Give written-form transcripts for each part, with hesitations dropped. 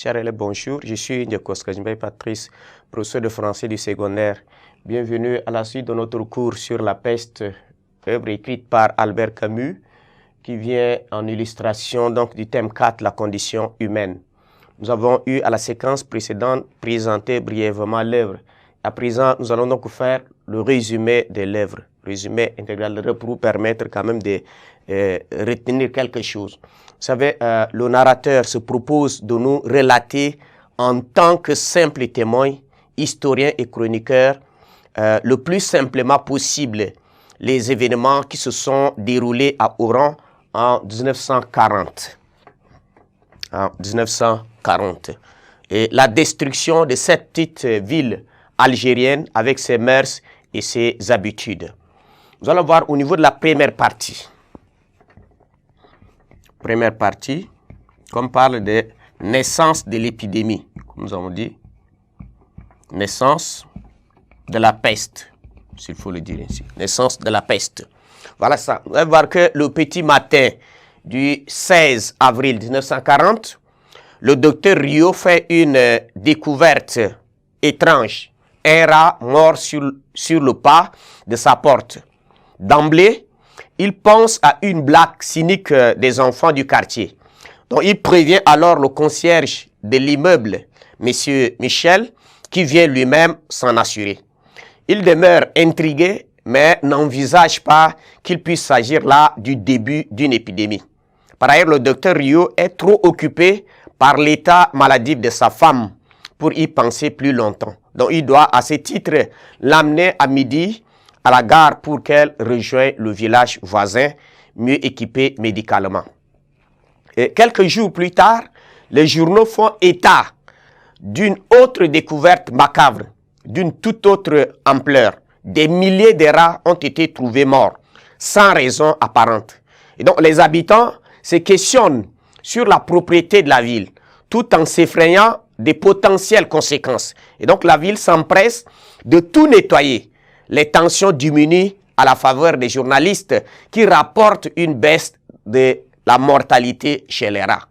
Chers élèves, bonjour. Je suis Ndjekos Kajimbe Patrice, professeur de français du secondaire. Bienvenue à la suite de notre cours sur la peste, œuvre écrite par Albert Camus, qui vient en illustration donc du thème 4, la condition humaine. Nous avons eu à la séquence précédente présenté brièvement l'œuvre. À présent, nous allons donc faire le résumé de l'œuvre, résumé intégral pour vous permettre quand même de retenir quelque chose. Vous savez, le narrateur se propose de nous relater en tant que simple témoin, historien et chroniqueur, le plus simplement possible les événements qui se sont déroulés à Oran en 1940. En 1940. Et la destruction de cette petite ville algérienne avec ses mœurs et ses habitudes. Nous allons voir au niveau de la première partie. Première partie, qu'on parle de naissance de l'épidémie, comme nous avons dit, naissance de la peste, s'il faut le dire ainsi, naissance de la peste. Voilà ça. Vous allez voir que le petit matin du 16 avril 1940, le docteur Rieu fait une découverte étrange. Un rat mort sur le pas de sa porte. D'emblée, il pense à une blague cynique des enfants du quartier. Donc, il prévient alors le concierge de l'immeuble, M. Michel, qui vient lui-même s'en assurer. Il demeure intrigué, mais n'envisage pas qu'il puisse s'agir là du début d'une épidémie. Par ailleurs, le docteur Rieu est trop occupé par l'état maladif de sa femme pour y penser plus longtemps. Donc, il doit, à ce titre, l'amener à midi à la gare pour qu'elle rejoigne le village voisin, mieux équipé médicalement. Et quelques jours plus tard, les journaux font état d'une autre découverte macabre, d'une toute autre ampleur. Des milliers de rats ont été trouvés morts, sans raison apparente. Et donc, les habitants se questionnent sur la propriété de la ville, tout en s'effrayant des potentielles conséquences. Et donc, la ville s'empresse de tout nettoyer. Les tensions diminuent à la faveur des journalistes qui rapportent une baisse de la mortalité chez les rats.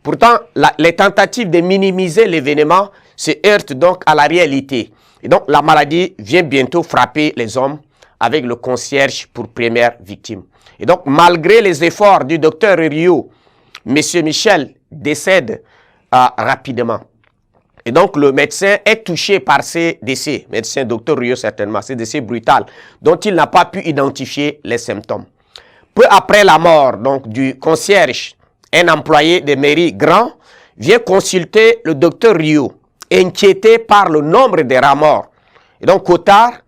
Pourtant, les tentatives de minimiser l'événement se heurtent donc à la réalité. Et donc, la maladie vient bientôt frapper les hommes avec le concierge pour première victime. Et donc, malgré les efforts du docteur Rieu, M. Michel décède rapidement. Et donc, le médecin est touché par ces décès, médecin docteur Rieu certainement, ces décès brutaux, dont il n'a pas pu identifier les symptômes. Peu après la mort donc, du concierge, un employé de mairie grand vient consulter le docteur Rieu, inquiété par le nombre de rats morts. Et donc, Cotard,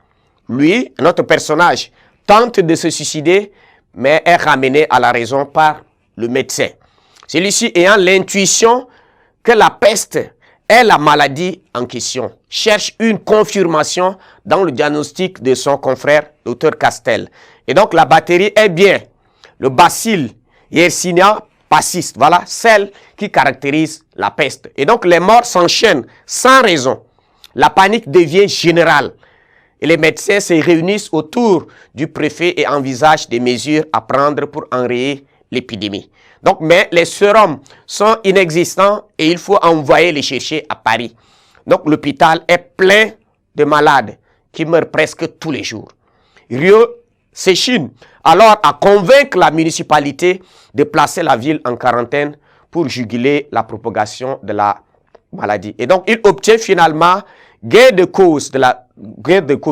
lui, notre personnage, tente de se suicider, mais est ramené à la raison par le médecin. Celui-ci ayant l'intuition que la peste est la maladie en question, cherche une confirmation dans le diagnostic de son confrère, docteur Castel. Et donc, la batterie est bien le bacille Yersinia pestis, voilà, celle qui caractérise la peste. Et donc, les morts s'enchaînent sans raison. La panique devient générale. Et les médecins se réunissent autour du préfet et envisagent des mesures à prendre pour enrayer l'épidémie. Donc, mais les sérums sont inexistants et il faut envoyer les chercher à Paris. Donc, l'hôpital est plein de malades qui meurent presque tous les jours. Rieu s'échine alors à convaincre la municipalité de placer la ville en quarantaine pour juguler la propagation de la maladie. Et donc, il obtient finalement gain de cause,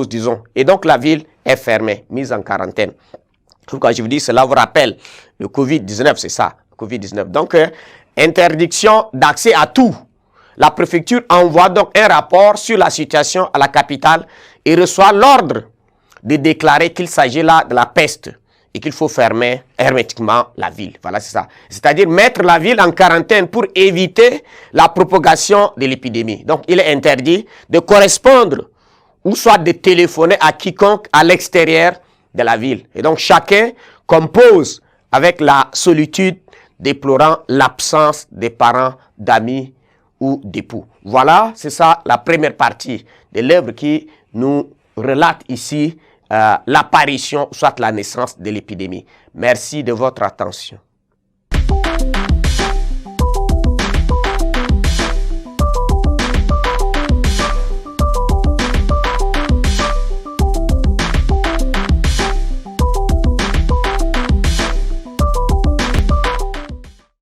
disons. Et donc, la ville est fermée, mise en quarantaine. Quand je vous dis, cela vous rappelle le Covid-19, c'est ça, Covid-19. Donc, interdiction d'accès à tout. La préfecture envoie donc un rapport sur la situation à la capitale et reçoit l'ordre de déclarer qu'il s'agit là de la peste et qu'il faut fermer hermétiquement la ville. Voilà, c'est ça. C'est-à-dire mettre la ville en quarantaine pour éviter la propagation de l'épidémie. Donc, il est interdit de correspondre ou soit de téléphoner à quiconque à l'extérieur de la ville. Et donc, chacun compose avec la solitude, déplorant l'absence des parents, d'amis ou d'époux. Voilà, c'est ça la première partie de l'œuvre qui nous relate ici l'apparition, soit la naissance de l'épidémie. Merci de votre attention.